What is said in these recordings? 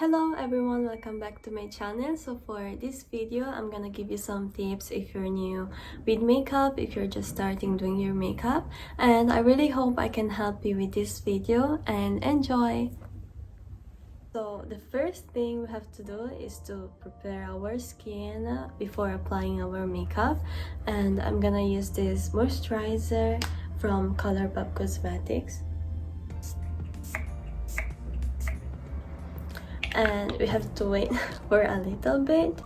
Hello everyone, welcome back to my channel. So for this video, I'm gonna give you some tips if you're new with makeup, if you're just starting doing your makeup, and I really hope I can help you with this video and enjoy. So the first thing we have to do is to prepare our skin before applying our makeup, and I'm gonna use this moisturizer from ColourPop Cosmetics. And we have to wait for a little bit.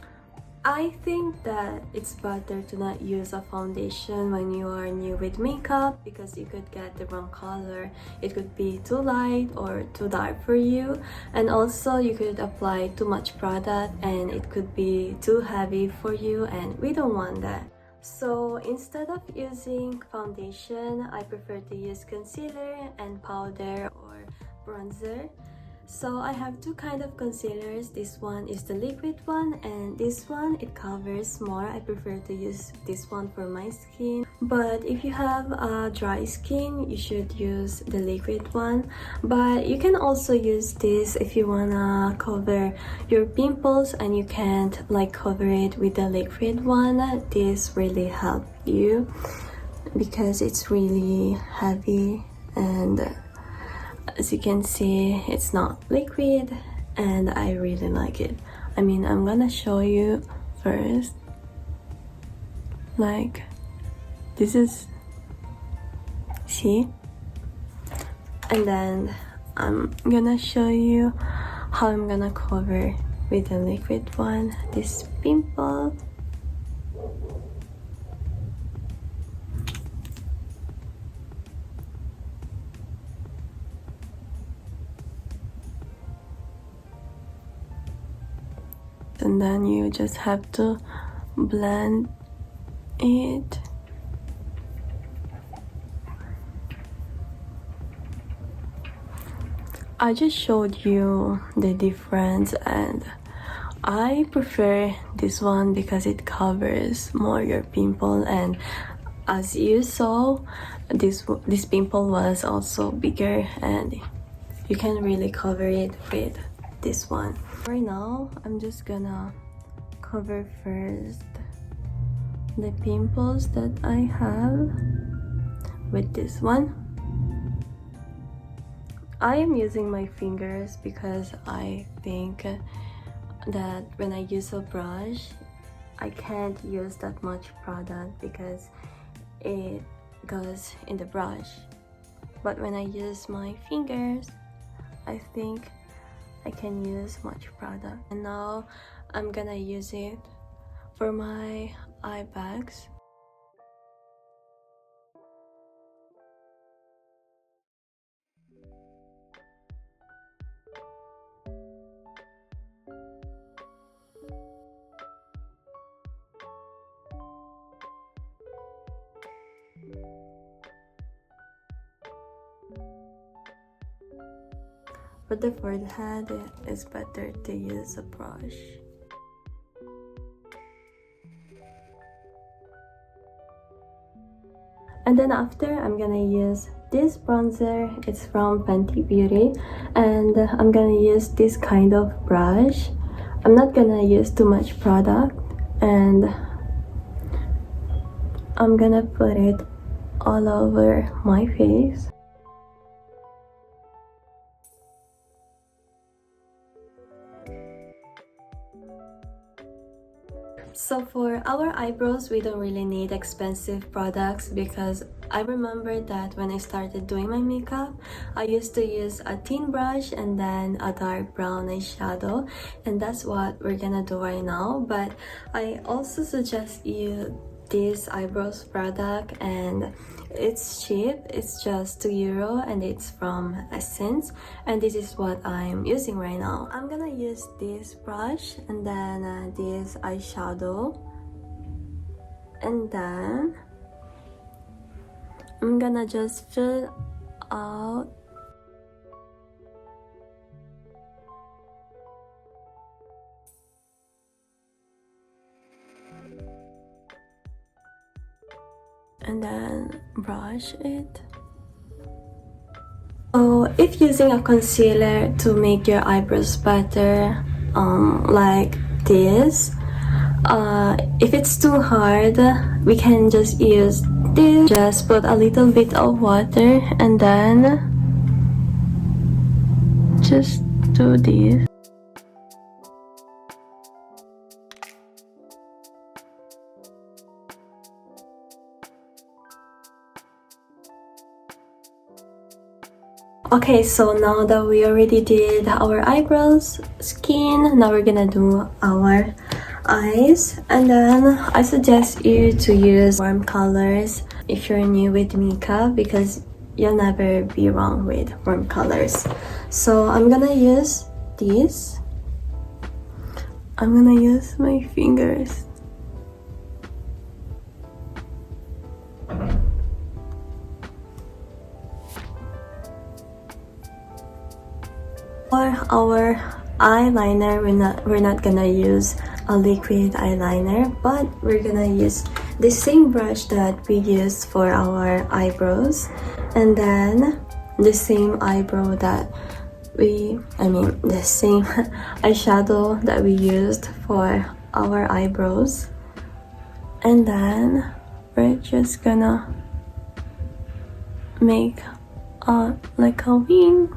I think that it's better to not use a foundation when you are new with makeup because you could get the wrong color. It could be too light or too dark for you, and also you could apply too much product and it could be too heavy for you, and we don't want that. So instead of using foundation, I prefer to use concealer and powder or bronzer. So I have two kind of concealers. This one is the liquid one, and this one, it covers more. I prefer to use this one for my skin. But if you have a dry skin, you should use the liquid one. But you can also use this if you wanna cover your pimples and you can't like cover it with the liquid one. This really helps you because it's really heavy, and as you can see, it's not liquid and I really like it. I mean, I'm gonna show you first. Like, this is, see? And then I'm gonna show you how I'm gonna cover with the liquid one this pimple. And then you just have to blend it. I just showed you the difference, and I prefer this one because it covers more your pimple, and as you saw, this pimple was also bigger and you can really cover it with this one. Right now, I'm just gonna cover first the pimples that I have with this one. I am using my fingers because I think that when I use a brush, I can't use that much product because it goes in the brush. But when I use my fingers, I think I can use much product. And now I'm gonna use it for my eye bags. But the forehead, it's better to use a brush. And then after, I'm gonna use this bronzer. It's from Fenty Beauty, and I'm gonna use this kind of brush. I'm not gonna use too much product, and I'm gonna put it all over my face. So for our eyebrows, we don't really need expensive products because I remember that when I started doing my makeup, I used to use a thin brush and then a dark brown eyeshadow, and that's what we're gonna do right now. But I also suggest you this eyebrows product, and it's cheap. It's just €2 and it's from Essence, and this is what I'm using right now. I'm gonna use this brush and then this eyeshadow, and then I'm gonna just fill out and then brush it. So if using a concealer to make your eyebrows better, like this, if it's too hard, we can just use this. Just put a little bit of water and then just do this. Okay, so now that we already did our eyebrows, skin, now we're gonna do our eyes. And then I suggest you to use warm colors if you're new with makeup, because you'll never be wrong with warm colors. So I'm gonna use this. I'm gonna use my fingers. For our eyeliner, we're not gonna use a liquid eyeliner, but we're gonna use the same brush that we used for our eyebrows, and then the same eyebrow that the same eyeshadow that we used for our eyebrows. And then we're just gonna make like a wing.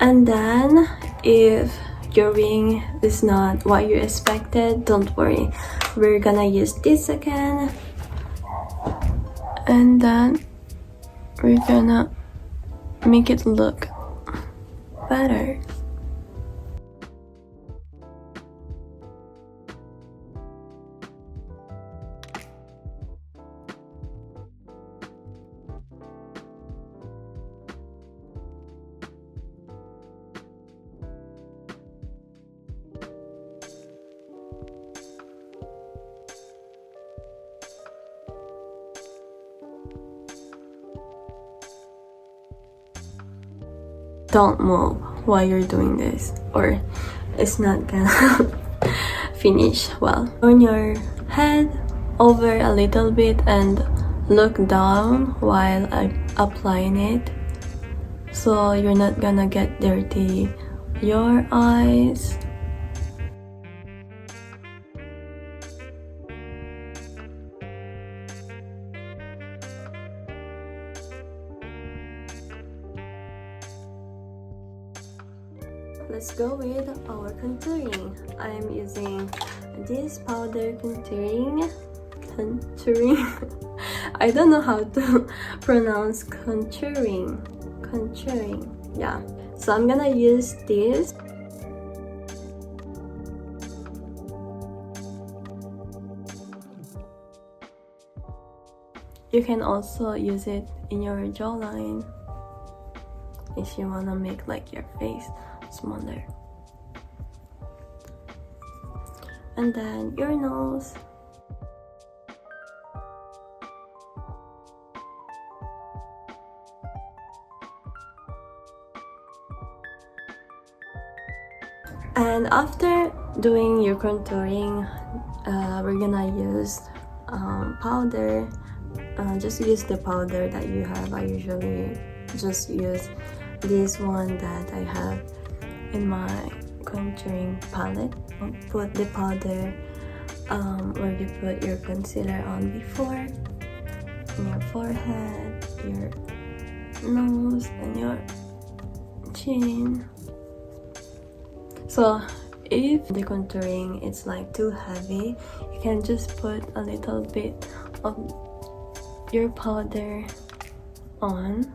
And then if your wing is not what you expected, don't worry, we're gonna use this again, and then we're gonna make it look better. Don't move while you're doing this, or it's not gonna finish well. Turn your head over a little bit and look down while I'm applying it, so you're not gonna get dirty your eyes. Let's go with our contouring. I'm using this powder contouring. I don't know how to pronounce contouring. Yeah. So I'm gonna use this. You can also use it in your jawline if you wanna make like your face smaller. And then your nose. And after doing your contouring, we're gonna use powder. Just use the powder that you have. I usually just use this one that I have in my contouring palette. Put the powder where you put your concealer on before, in your forehead, your nose, and your chin. So if the contouring is like too heavy, you can just put a little bit of your powder on,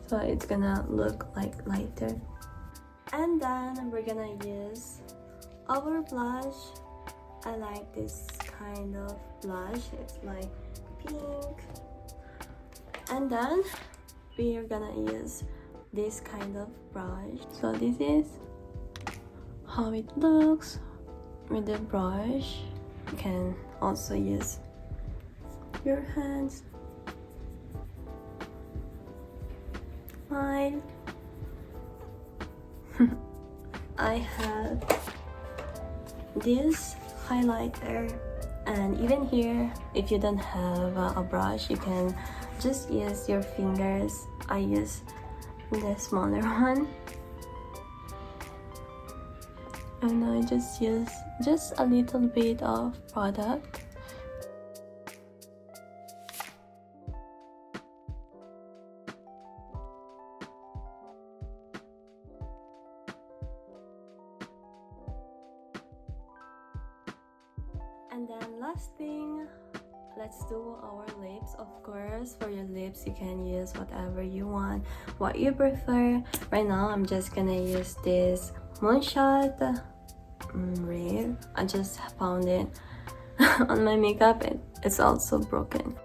so it's gonna look like lighter. And then we're gonna use our blush. I like this kind of blush, it's like pink. And then we're gonna use this kind of brush. So this is how it looks with the brush. You can also use your hands. Smile. I have this highlighter, and even here, if you don't have a brush, you can just use your fingers. I use the smaller one, and I just use just a little bit of product. And then last thing, let's do our lips. Of course, for your lips you can use whatever you want, what you prefer. Right now I'm just gonna use this Moonshot Rare. I just found it on my makeup and it's also broken.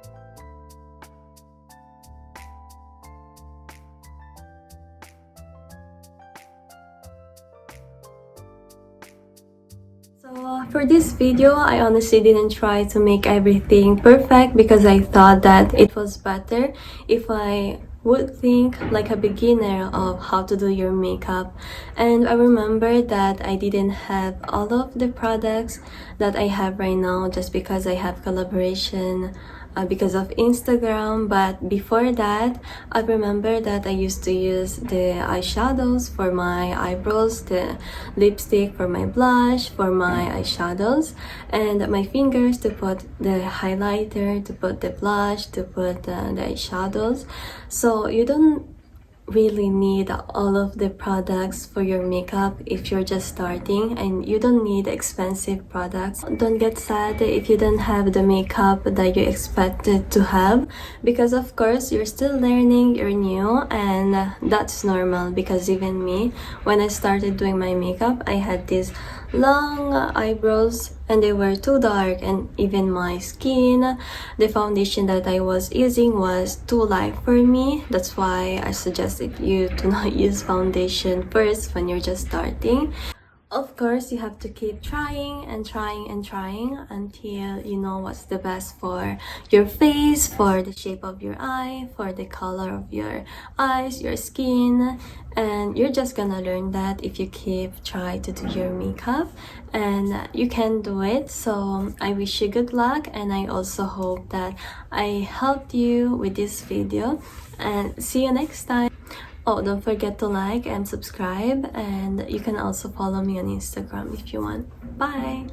So for this video, I honestly didn't try to make everything perfect because I thought that it was better if I would think like a beginner of how to do your makeup. And I remember that I didn't have all of the products that I have right now just because I have collaboration because of Instagram. But before that, I remember that I used to use the eyeshadows for my eyebrows, the lipstick for my blush, for my eyeshadows, and my fingers to put the highlighter, to put the blush, to put the eyeshadows. So you don't really need all of the products for your makeup if you're just starting, and you don't need expensive products. Don't get sad if you don't have the makeup that you expected to have, because of course you're still learning, you're new, and that's normal. Because even me, when I started doing my makeup, I had these long eyebrows and they were too dark, and even my skin, the foundation that I was using was too light for me. That's why I suggested you to not use foundation first when you're just starting. Of course, you have to keep trying and trying and trying until you know what's the best for your face, for the shape of your eye, for the color of your eyes, your skin. And you're just gonna learn that if you keep trying to do your makeup, and you can do it. So I wish you good luck, and I also hope that I helped you with this video, and see you next time. Oh, don't forget to like and subscribe, and you can also follow me on Instagram if you want. Bye!